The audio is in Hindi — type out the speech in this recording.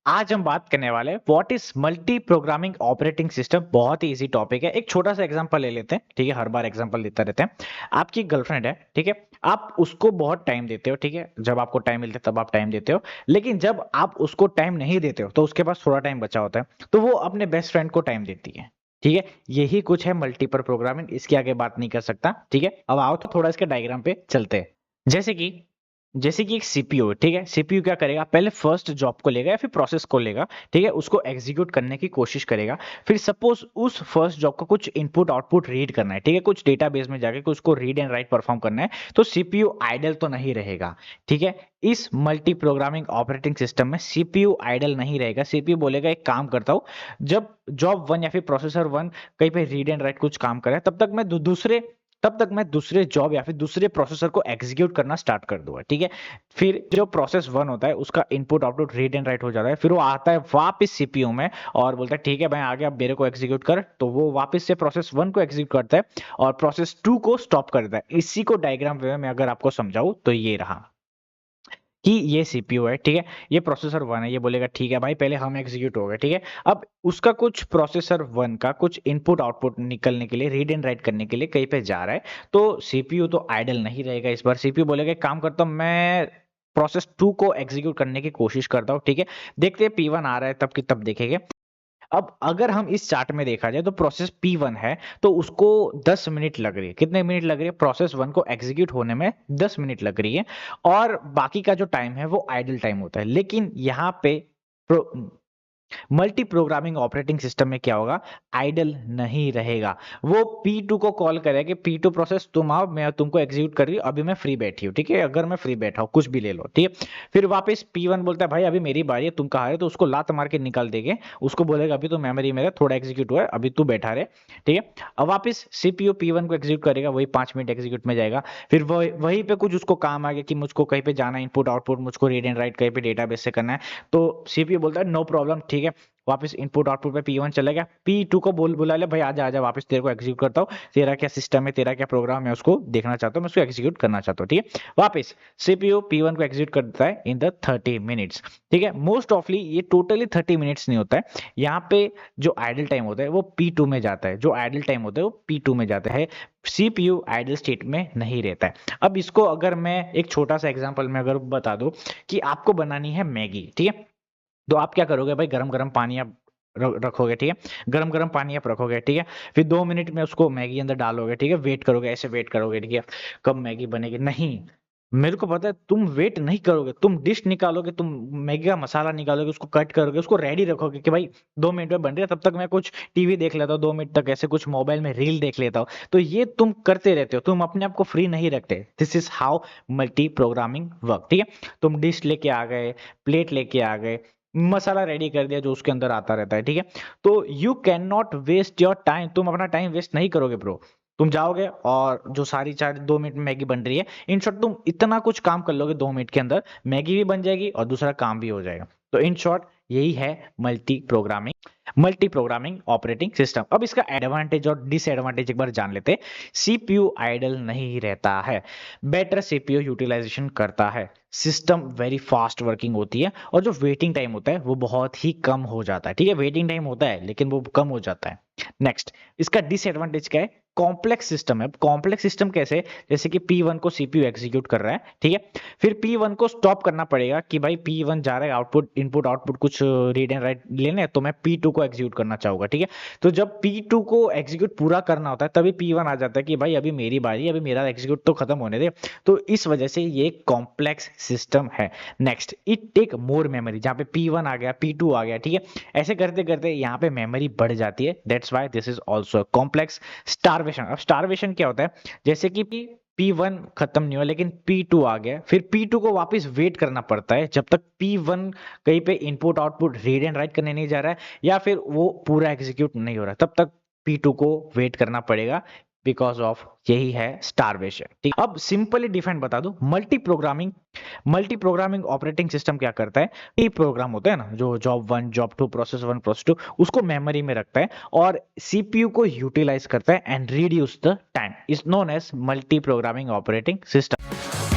आज हम बात करने वाले हैं what is multi programming operating system. बहुत ही इजी टॉपिक है। एक छोटा सा एग्जांपल ले लेते हैं, ठीक है। हर बार एग्जांपल देते रहते हैं। आपकी गर्लफ्रेंड है, ठीक है। आप उसको बहुत टाइम देते हो, ठीक है। जब आपको टाइम मिलता है तब आप टाइम देते हो, लेकिन जब आप उसको टाइम नहीं देते हो तो उसके पास थोड़ा टाइम बचा होता है, तो वो अपने बेस्ट फ्रेंड को टाइम देती है, ठीक है। यही कुछ है मल्टीपल प्रोग्रामिंग, इसके आगे बात नहीं कर सकता, ठीक है। अब आओ तो थोड़ा इसके डायग्राम पे चलते हैं। जैसे कि जैसे कि एक सीपीयू है, ठीक है। सीपीयू क्या करेगा, पहले फर्स्ट जॉब को लेगा या फिर प्रोसेस को लेगा, ठीक है। उसको एग्जीक्यूट करने की कोशिश करेगा। फिर सपोज उस फर्स्ट जॉब को कुछ इनपुट आउटपुट रीड करना है, ठीक है। कुछ डेटाबेस में जाके कुछ को रीड एंड राइट परफॉर्म करना है, तो सीपीयू आइडल तो नहीं रहेगा, ठीक है। इस मल्टी प्रोग्रामिंग ऑपरेटिंग सिस्टम में सीपीयू आइडल नहीं रहेगा। सीपीयू बोलेगा एक काम करता हूं, जब जॉब वन या फिर प्रोसेसर वन कहीं पे रीड एंड राइट कुछ काम करे, तब तक मैं दूसरे जॉब या फिर दूसरे प्रोसेसर को एग्जीक्यूट करना स्टार्ट कर दूंगा, ठीक है। फिर जो प्रोसेस वन होता है उसका input output read and right हो जाता है, फिर वो आता है वापस सीपीयू में और बोलता है ठीक है भाई आ गया, अब मेरे को एग्जीक्यूट कर। तो वो वापस से प्रोसेस वन को एग्जीक्यूट करता है और प्रोसेस टू को स्टॉप कर देता है। इसी को डायग्राम वे में अगर आपको समझाऊं तो ये रहा कि ये सीपीयू है, ठीक है। ये प्रोसेसर वन है, ये बोलेगा ठीक है भाई पहले हम एग्जीक्यूट हो गए, ठीक है। अब उसका कुछ प्रोसेसर वन का कुछ इनपुट आउटपुट निकलने के लिए, रीड एंड राइट करने के लिए कहीं पे जा रहा है, तो सीपीयू तो आइडल नहीं रहेगा। इस बार सीपीयू बोलेगा एक काम करता हूं, मैं प्रोसेस टू को एग्जीक्यूट करने की कोशिश करता हूं, ठीक है। देखते हैं P1 आ रहा है तब कि तब देखेंगे। अब अगर हम इस चार्ट में देखा जाए तो प्रोसेस P1 है, तो उसको 10 मिनट लग रही है। कितने मिनट लग रही है प्रोसेस वन को एग्जीक्यूट होने में? 10 मिनट लग रही है। और बाकी का जो टाइम है वो आइडल टाइम होता है। लेकिन यहाँ पे मल्टी प्रोग्रामिंग ऑपरेटिंग सिस्टम में क्या होगा, आइडल नहीं रहेगा। वो P2 को कॉल करेगा कि P2 प्रोसेस तुम आओ, मैं तुमको एग्जीक्यूट कर रही हूँ, अभी मैं फ्री बैठी हूँ, ठीक है। अगर मैं फ्री बैठा हूँ कुछ भी ले लो, ठीक है। फिर वापस P1 बोलता है भाई अभी मेरी बारी है, तुम कहाँ है, तो उसको लात मार के निकाल देंगे। उसको बोलेगा अभी तो मेमोरी में है, थोड़ा एग्जीक्यूट हुआ है, अभी तू बैठा रहे, ठीक है। अब वापस सीपीयू P1 को एग्जीक्यूट करेगा, वही 5 मिनट एग्जीक्यूट में जाएगा। फिर वहीं पे कुछ उसको काम आ गया कि मुझको कहीं पे जाना है, इनपुट आउटपुट मुझको रीड एंड राइट कहीं पे डेटाबेस से करना है, तो सीपीयू बोलता है नो प्रॉब्लम, ठीक है। वापस इनपुट आउटपुट पे P1 चला गया, P2 को बुला ले भाई आजा आजा वापस, तेरे को एग्जीक्यूट करता हूँ, तेरा क्या सिस्टम है, तेरा क्या प्रोग्राम है, उसको देखना चाहता हूँ, मैं उसको एग्जीक्यूट करना चाहता हूँ, ठीक है। वापस सीपीयू P1 को एग्जीक्यूट करता है इन द 30 मिनट्स, ठीक है। मोस्ट ऑफली ये टोटली 30 मिनट्स नहीं होता है। यहाँ पे जो आइडल टाइम होता है वो P2 में जाता है, जो आइडल टाइम होता है वो P2 में जाता है। सीपीयू आइडल स्टेट में नहीं रहता है। अब इसको अगर मैं एक छोटा सा एग्जांपल में अगर बता दूं कि आपको बनानी है मैगी, ठीक है। तो आप क्या करोगे भाई, गरम गरम पानी आप रखोगे, ठीक है। गरम गरम पानी आप रखोगे, ठीक है। फिर 2 मिनट में उसको मैगी अंदर डालोगे, ठीक है। वेट करोगे, ऐसे वेट करोगे, ठीक है। कब मैगी बनेगी, नहीं, मेरे को पता है तुम वेट नहीं करोगे, तुम डिश निकालोगे, तुम मैगी का मसाला निकालोगे, उसको कट करोगे, उसको रेडी रखोगे कि भाई 2 मिनट में बन रही है, तब तक मैं कुछ टीवी देख लेता हूँ, 2 मिनट तक ऐसे कुछ मोबाइल में रील देख लेता हूँ। तो ये तुम करते रहते हो, तुम अपने आप को फ्री नहीं रखते। This is how multi programming work, ठीक है। तुम डिश लेके आ गए, प्लेट लेके आ गए, मसाला रेडी कर दिया जो उसके अंदर आता रहता है, ठीक है। तो you can not waste your time, तुम अपना टाइम वेस्ट नहीं करोगे ब्रो। तुम जाओगे और जो सारी चार 2 मिनट में मैगी बन रही है, इन शॉर्ट तुम इतना कुछ काम कर लोगे 2 मिनट के अंदर, मैगी भी बन जाएगी और दूसरा काम भी हो जाएगा। तो इन शॉर्ट यही है मल्टी प्रोग्रामिंग ऑपरेटिंग सिस्टम। अब इसका एडवांटेज और डिसएडवांटेज एक बार जान लेते हैं। सीपीयू आइडल नहीं रहता है, बेटर सीपीयू यूटिलाइजेशन करता है, सिस्टम वेरी फास्ट वर्किंग होती है, और जो वेटिंग टाइम होता है वो बहुत ही कम हो जाता है, ठीक है। वेटिंग टाइम होता है लेकिन वो कम हो जाता है। नेक्स्ट, इसका डिसएडवांटेज क्या है, कॉम्प्लेक्स सिस्टम है। कॉम्प्लेक्स सिस्टम कैसे, जैसे कि P1 को सीपीयू एग्जीक्यूट कर रहा है, ठीक है। फिर P1 को स्टॉप करना पड़ेगा कि भाई P1 जा रहा है आउटपुट इनपुट आउटपुट कुछ रीड एंड राइट लेने, तो मैं P2 को एग्जीक्यूट करना चाहूंगा, ठीक है। तो जब P2 को एग्जीक्यूट पूरा करना होता है तभी P1 आ जाता है कि भाई अभी मेरी बारी, अभी मेरा एग्जीक्यूट तो खत्म होने दे। तो इस वजह से ये कॉम्प्लेक्स सिस्टम है। Next, it take more memory, जहां पे P1 आ गया, P2 आ गया, ठीक है। ऐसे करते करते यहाँ पे मेमोरी बढ़ जाती है, that's why this is also complex. Starvation, अब स्टारवेशन क्या होता है, जैसे कि P1 खत्म नहीं हुआ लेकिन P2 आ गया, फिर P2 को वापस वेट करना पड़ता है जब तक P1 कहीं पे input output read and right करने नहीं जा रहा है या फिर वो पूरा एग्जीक्यूट नहीं हो रहा, तब तक P2 को वेट करना पड़ेगा, बिकॉज ऑफ यही है स्टारवेशन, ठीक। अब सिंपली डिफाइन बता दूं, मल्टी प्रोग्रामिंग ऑपरेटिंग सिस्टम क्या करता है, टी प्रोग्राम होता है ना, जो job one job two process one process two, उसको मेमोरी में रखता है और सीपीयू को यूटिलाइज करता है and reduce the time, is known as multi programming operating system.